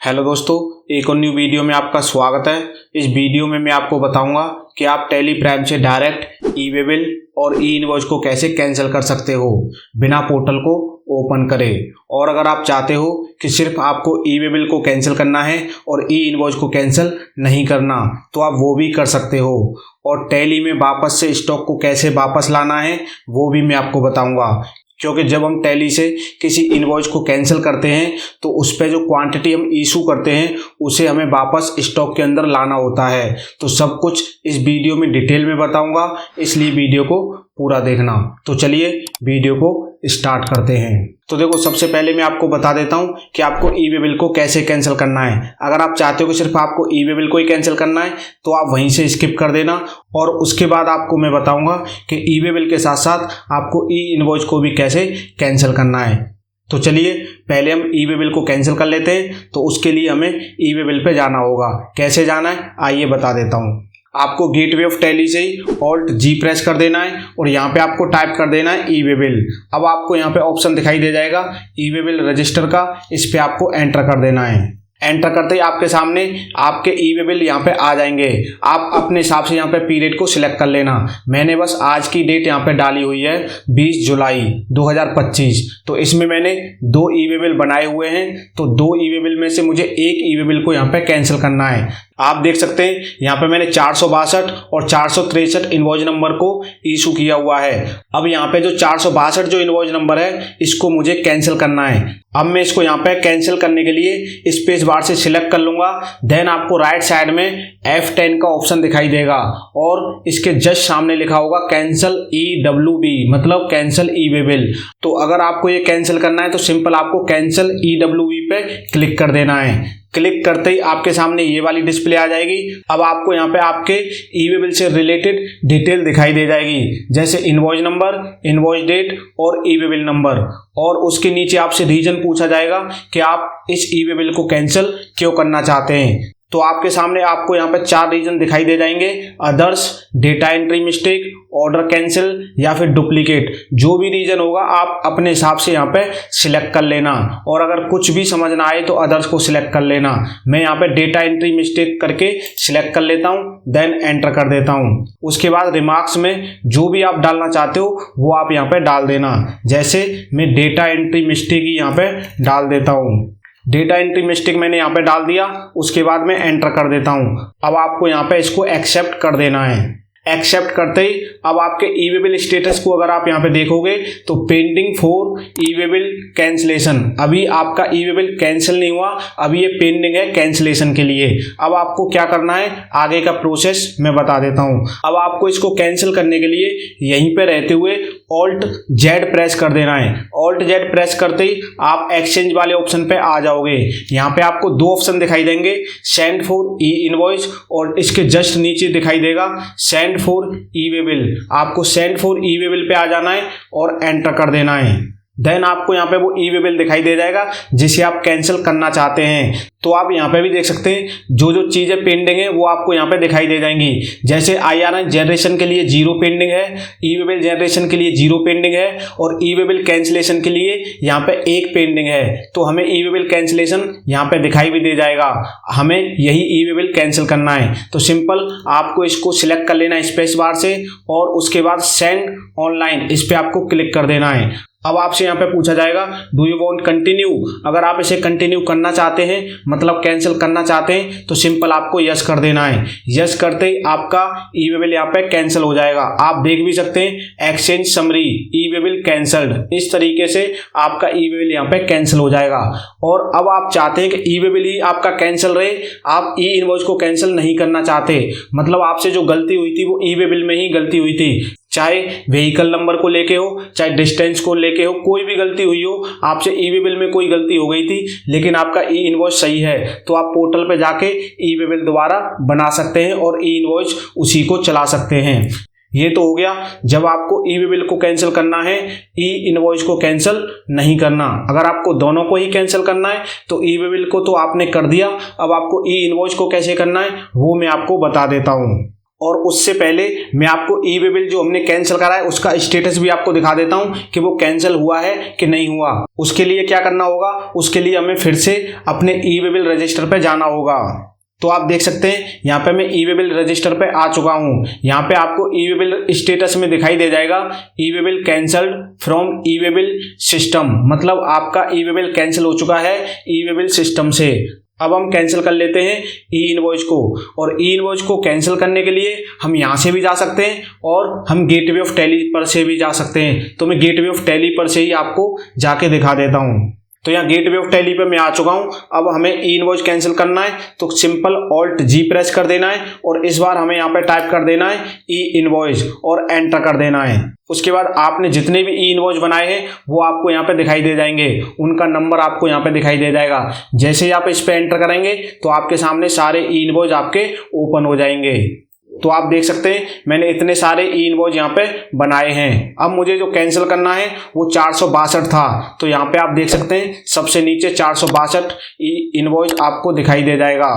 Hello दोस्तों, एक और न्यू वीडियो में आपका स्वागत है। इस वीडियो में मैं आपको बताऊंगा कि आप टैली प्राइम से डायरेक्ट ई वे बिल और ई इनवॉइस को कैसे कैंसिल कर सकते हो बिना पोर्टल को ओपन करे। और अगर आप चाहते हो कि सिर्फ आपको ई वे बिल को कैंसिल करना है और ई इनवॉइस को कैंसिल नहीं करना, तो आप वो भी कर सकते हो। और टैली में वापस से स्टॉक को कैसे वापस लाना है वो भी मैं आपको बताऊँगा, क्योंकि जब हम टैली से किसी इनवॉइस को कैंसिल करते हैं तो उस पर जो क्वांटिटी हम इशू करते हैं उसे हमें वापस स्टॉक के अंदर लाना होता है। तो सब कुछ इस वीडियो में डिटेल में बताऊंगा, इसलिए वीडियो को पूरा देखना। तो चलिए वीडियो को स्टार्ट करते हैं। तो देखो, सबसे पहले मैं आपको बता देता हूं कि आपको ई वे बिल को कैसे कैंसिल करना है। अगर आप चाहते हो कि सिर्फ आपको ई वे बिल को ही कैंसिल करना है तो आप वहीं से स्किप कर देना, और उसके बाद आपको मैं बताऊंगा कि ई वे बिल के साथ साथ आपको ई इनवॉइस को भी कैसे कैंसिल करना है। तो चलिए पहले हम ई वे बिल को कैंसिल कर लेते हैं। तो उसके लिए हमें ई वे बिल पे जाना होगा। कैसे जाना है आइए बता देता हूँ। आपको गेटवे ऑफ टैली से ही ऑल्ट जी प्रेस कर देना है और यहाँ पे आपको टाइप कर देना है ई वे बिल। अब आपको यहाँ पे ऑप्शन दिखाई दे जाएगा ई वे बिल रजिस्टर का, इस पे आपको एंटर कर देना है। एंटर करते ही आपके सामने आपके ई वे बिल यहाँ पे आ जाएंगे। आप अपने हिसाब से यहाँ पे पीरियड को सिलेक्ट कर लेना। मैंने बस आज की डेट यहाँ पे डाली हुई है 20 जुलाई 2025। तो इसमें मैंने 2 ई वे बिल बनाए हुए हैं, तो 2 ई वे बिल में से मुझे एक ई वे बिल को यहाँ पे कैंसिल करना है। आप देख सकते हैं यहाँ पे मैंने 462 और 463 इनवॉइस नंबर को इशू किया हुआ है। अब यहाँ पे जो 462 जो इनवॉइस नंबर है इसको मुझे कैंसिल करना है। अब मैं इसको यहाँ पे कैंसिल करने के लिए स्पेस बार से सिलेक्ट कर लूंगा। देन आपको राइट साइड में F10 का ऑप्शन दिखाई देगा और इसके जस्ट सामने लिखा होगा कैंसिल EWB, मतलब कैंसिल ई वे बिल। तो अगर आपको ये कैंसिल करना है तो सिंपल आपको कैंसिल EWB पे क्लिक कर देना है। क्लिक करते ही आपके सामने ये वाली डिस्प्ले आ जाएगी। अब आपको यहाँ पे आपके ई वे बिल से रिलेटेड डिटेल दिखाई दे जाएगी, जैसे इनवॉइस नंबर, इनवॉइस डेट और ई वे बिल नंबर। और उसके नीचे आपसे रीजन पूछा जाएगा कि आप इस ई वे बिल को कैंसिल क्यों करना चाहते हैं। तो आपके सामने आपको यहाँ पे 4 रीजन दिखाई दे जाएंगे: others, data entry mistake, order cancel या फिर डुप्लीकेट। जो भी रीजन होगा आप अपने हिसाब से यहाँ पे सिलेक्ट कर लेना, और अगर कुछ भी समझ ना आए तो अदर्स को सिलेक्ट कर लेना। मैं यहाँ पे डेटा एंट्री मिस्टेक करके सिलेक्ट कर लेता हूँ, देन एंटर कर देता हूँ। उसके बाद रिमार्क्स में जो भी आप डालना चाहते हो वो आप यहाँ पे डाल देना। जैसे मैं डेटा एंट्री मिस्टेक ही यहाँ पे डाल देता हूँ। डेटा एंट्री मिस्टेक मैंने यहाँ पे डाल दिया, उसके बाद मैं एंटर कर देता हूँ। अब आपको यहाँ पे इसको एक्सेप्ट कर देना है। एक्सेप्ट करते ही अब आपके ई वे बिल स्टेटस को अगर आप यहाँ पे देखोगे तो pending for E way bill cancellation, अभी आपका ई वे बिल कैंसिल नहीं हुआ, अभी ये पेंडिंग है कैंसिलेशन के लिए। अब आपको क्या करना है आगे का प्रोसेस मैं बता देता हूँ। अब आपको इसको कैंसिल करने के लिए यहीं पे रहते हुए ऑल्ट जेड प्रेस कर देना है। ऑल्ट जेड प्रेस करते ही आप एक्सचेंज वाले ऑप्शन पे आ जाओगे। यहाँ पे आपको 2 ऑप्शन दिखाई देंगे, सेंड फॉर ई इनवॉइस और इसके जस्ट नीचे दिखाई देगा send for E way bill. आपको send for E way bill पे आ जाना है और एंटर कर देना है। देन आपको यहाँ पे वो ई वे बिल दिखाई दे जाएगा जिसे आप कैंसिल करना चाहते हैं। तो आप यहाँ पे भी देख सकते हैं जो जो चीज़ें पेंडिंग है वो आपको यहाँ पे दिखाई दे जाएंगी। जैसे IRN जनरेशन के लिए 0 पेंडिंग है, ई वे बिल जनरेशन के लिए 0 पेंडिंग है, और ई वे बिल कैंसिलेशन के लिए यहाँ पे 1 पेंडिंग है। तो हमें ई वे बिल कैंसिलेशन यहाँ पे दिखाई भी दे जाएगा। हमें यही ई वे बिल कैंसिल करना है। तो सिंपल आपको इसको सिलेक्ट कर लेना है स्पेस बार से, और उसके बाद सेंड ऑनलाइन इस पे आपको क्लिक कर देना है। अब आपसे यहाँ पे पूछा जाएगा डू यू वांट कंटिन्यू। अगर आप इसे कंटिन्यू करना चाहते हैं, मतलब कैंसिल करना चाहते हैं, तो सिंपल आपको यस कर देना है। यस करते ही आपका ई वे बिल यहाँ पे कैंसिल हो जाएगा। आप देख भी सकते हैं एक्सचेंज समरी ई वे बिल कैंसल्ड, इस तरीके से आपका ई वे बिल यहाँ पे कैंसिल हो जाएगा। और अब आप चाहते हैं कि ई वे बिल ही आपका कैंसिल रहे, आप ई इनवॉइस को कैंसिल नहीं करना चाहते, मतलब आपसे जो गलती हुई थी वो ई वे बिल में ही गलती हुई थी। चाहे व्हीकल नंबर को लेके हो, चाहे डिस्टेंस को लेके हो, कोई भी गलती हुई हो, आपसे ई वे बिल में कोई गलती हो गई थी लेकिन आपका ई इनवॉइस सही है, तो आप पोर्टल पे जाके ई वे बिल दोबारा बना सकते हैं और ई इनवॉइस उसी को चला सकते हैं। ये तो हो गया जब आपको ई वे बिल को कैंसिल करना है, ई इनवॉइस को कैंसिल नहीं करना। अगर आपको दोनों को ही कैंसिल करना है तो ई वे बिल को तो आपने कर दिया, अब आपको ई इनवॉइस को कैसे करना है वो मैं आपको बता देता हूँ। और उससे पहले मैं आपको ई वे बिल जो हमने कैंसिल करा है उसका स्टेटस भी आपको दिखा देता हूं कि वो कैंसिल हुआ है कि नहीं हुआ। उसके लिए क्या करना होगा, उसके लिए हमें फिर से अपने ई वे बिल रजिस्टर पे जाना होगा। तो आप देख सकते हैं यहाँ पे मैं ई वे बिल रजिस्टर पे आ चुका हूँ। यहाँ पे आपको ई वे बिल स्टेटस में दिखाई दे जाएगा E way bill cancelled from E way bill system, मतलब आपका ई वे बिल कैंसिल हो चुका है ई वे बिल सिस्टम से। अब हम कैंसिल कर लेते हैं ई इनवॉइस को, और ई इनवॉइस को कैंसिल करने के लिए हम यहाँ से भी जा सकते हैं और हम गेटवे ऑफ टैली पर से भी जा सकते हैं। तो मैं गेटवे ऑफ टैली पर से ही आपको जाके दिखा देता हूँ। तो यहाँ गेटवे ऑफ टैली पे मैं आ चुका हूँ। अब हमें ई इनवॉइस कैंसिल करना है तो सिंपल ऑल्ट जी प्रेस कर देना है और इस बार हमें यहाँ पे टाइप कर देना है ई इनवॉइस और एंटर कर देना है। उसके बाद आपने जितने भी ई इनवॉइस बनाए हैं वो आपको यहाँ पे दिखाई दे जाएंगे, उनका नंबर आपको यहाँ पे दिखाई दे जाएगा। जैसे ही आप इस पे एंटर करेंगे तो आपके सामने सारे ई इनवॉइस आपके ओपन हो जाएंगे। तो आप देख सकते हैं मैंने इतने सारे ई इनवॉइस यहाँ पे बनाए हैं। अब मुझे जो कैंसिल करना है वो 462 था, तो यहाँ पे आप देख सकते हैं सबसे नीचे 462 ई इनवॉइस आपको दिखाई दे जाएगा।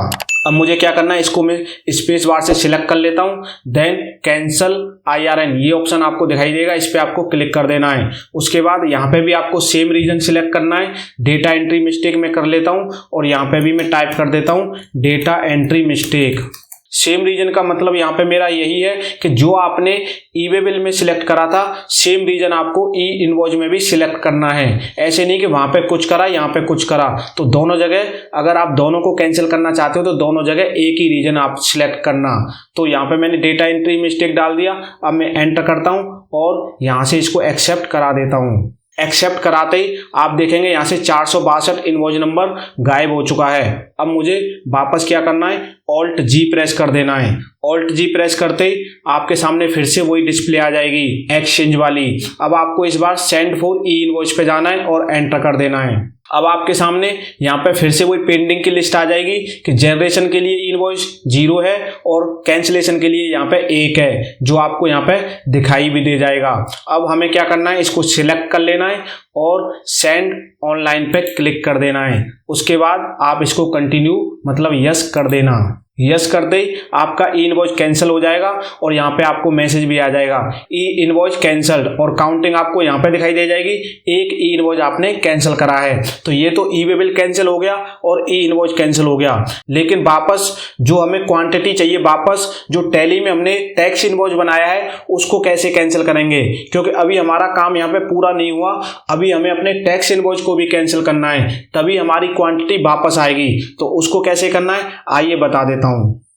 अब मुझे क्या करना है, इसको मैं स्पेस बार से सिलेक्ट कर लेता हूँ, देन कैंसल IRN ये ऑप्शन आपको दिखाई देगा, इस पे आपको क्लिक कर देना है। उसके बाद यहाँ पे भी आपको सेम रीजन सिलेक्ट करना है। डेटा एंट्री मिस्टेक में कर लेता हूँ और यहाँ पे भी मैं टाइप कर देता हूँ data entry mistake. Same reason का मतलब यहाँ पे मेरा यही है कि जो आपने ई वे बिल में सिलेक्ट करा था सेम रीजन आपको ई इनवॉइस में भी सिलेक्ट करना है। ऐसे नहीं कि वहां पे कुछ करा यहाँ पे कुछ करा। तो दोनों जगह अगर आप दोनों को कैंसिल करना चाहते हो तो दोनों जगह एक ही रीजन आप सिलेक्ट करना। तो यहाँ पे मैंने डेटा एंट्री मिस्टेक डाल दिया। अब मैं एंटर करता हूँ और यहाँ से इसको एक्सेप्ट करा देता हूँ। एक्सेप्ट कराते ही आप देखेंगे यहाँ से 462 इनवॉइस नंबर गायब हो चुका है। अब मुझे वापस क्या करना है, ऑल्ट जी प्रेस कर देना है। ऑल्ट जी प्रेस करते ही आपके सामने फिर से वही डिस्प्ले आ जाएगी एक्सचेंज वाली। अब आपको इस बार सेंड फॉर ई इनवॉइस पे जाना है और एंटर कर देना है। अब आपके सामने यहाँ पे फिर से वही पेंडिंग की लिस्ट आ जाएगी कि जनरेशन के लिए इनवॉइस 0 है और कैंसिलेशन के लिए यहाँ पे 1 है, जो आपको यहाँ पे दिखाई भी दे जाएगा। अब हमें क्या करना है, इसको सिलेक्ट कर लेना है और सेंड ऑनलाइन पे क्लिक कर देना है। उसके बाद आप इसको कंटिन्यू मतलब यस कर देना। यस करते ही आपका ई इनवॉइस कैंसिल हो जाएगा और यहाँ पे आपको मैसेज भी आ जाएगा ई इनवॉइस कैंसल्ड, और काउंटिंग आपको यहाँ पे दिखाई दे जाएगी, एक ई इनवॉइस आपने कैंसिल करा है। तो ये तो ई वे बिल कैंसिल हो गया और ई इनवॉइस कैंसिल हो गया। लेकिन वापस जो हमें क्वांटिटी चाहिए, वापस जो टैली में हमने टैक्स इनवॉइस बनाया है उसको कैसे कैंसिल करेंगे, क्योंकि अभी हमारा काम यहाँ पे पूरा नहीं हुआ। अभी हमें अपने टैक्स इनवॉइस को भी कैंसिल करना है, तभी हमारी क्वांटिटी वापस आएगी। तो उसको कैसे करना है आइए बता देता हूं।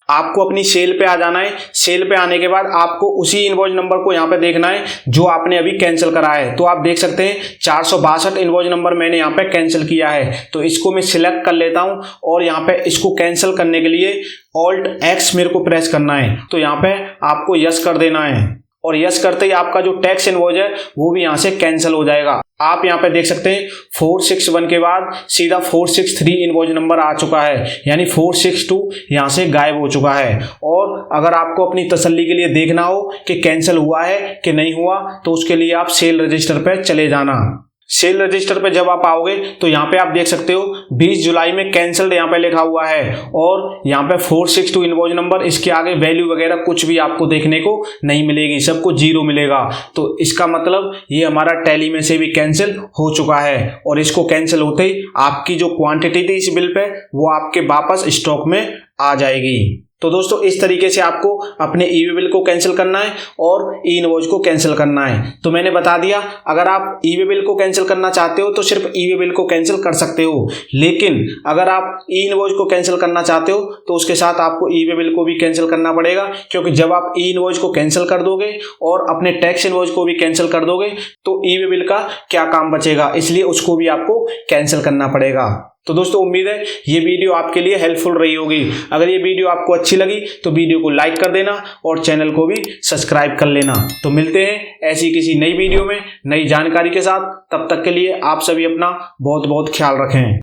आपको अपनी सेल पे आ जाना है। सेल पे आने के बाद आपको उसी इनवॉइस नंबर को यहाँ पे देखना है जो आपने अभी कैंसिल करा है। तो आप देख सकते हैं 462 इनवॉइस नंबर मैंने यहाँ पे कैंसिल किया है। तो इसको मैं सिलेक्ट कर लेता हूँ और यहाँ पे इसको कैंसिल करने के लिए ऑल्ट X मेरे को प्रेस करना है। तो यहाँ पे आपको यस कर देना है और यस करते ही आपका जो टैक्स इनवॉइस है वो भी यहाँ से कैंसिल हो जाएगा। आप यहाँ पे देख सकते हैं 461 के बाद सीधा 463 इनवॉइस नंबर आ चुका है, यानी 462 यहाँ से गायब हो चुका है। और अगर आपको अपनी तसल्ली के लिए देखना हो कि कैंसिल हुआ है कि नहीं हुआ, तो उसके लिए आप सेल रजिस्टर पे चले जाना। सेल रजिस्टर पे जब आप आओगे तो यहाँ पे आप देख सकते हो 20 जुलाई में कैंसल्ड यहाँ पे लिखा हुआ है और यहाँ पे 462 इनवॉइस नंबर, इसके आगे वैल्यू वगैरह कुछ भी आपको देखने को नहीं मिलेगी, सब कुछ 0 मिलेगा। तो इसका मतलब ये हमारा टैली में से भी कैंसिल हो चुका है और इसको कैंसिल होते ही आपकी जो क्वांटिटी थी इस बिल पे वो आपके वापस स्टॉक में आ जाएगी। तो दोस्तों इस तरीके से आपको अपने ई वे बिल को कैंसिल करना है और ई इनवॉइस को कैंसिल करना है। तो मैंने बता दिया, अगर आप ई वे बिल को कैंसिल करना चाहते हो तो सिर्फ ई वे बिल को कैंसिल कर सकते हो, लेकिन अगर आप ई इनवॉइस को कैंसिल करना चाहते हो तो उसके साथ आपको ई वे बिल को भी कैंसिल करना पड़ेगा, क्योंकि जब आप ई इनवॉइस को कैंसिल कर दोगे और अपने टैक्स इनवॉइस को भी कैंसिल कर दोगे तो ई वे बिल का क्या काम बचेगा, इसलिए उसको भी आपको कैंसिल करना पड़ेगा। तो दोस्तों उम्मीद है ये वीडियो आपके लिए हेल्पफुल रही होगी। अगर ये वीडियो आपको अच्छी लगी तो वीडियो को लाइक कर देना और चैनल को भी सब्सक्राइब कर लेना। तो मिलते हैं ऐसी किसी नई वीडियो में नई जानकारी के साथ। तब तक के लिए आप सभी अपना बहुत बहुत ख्याल रखें।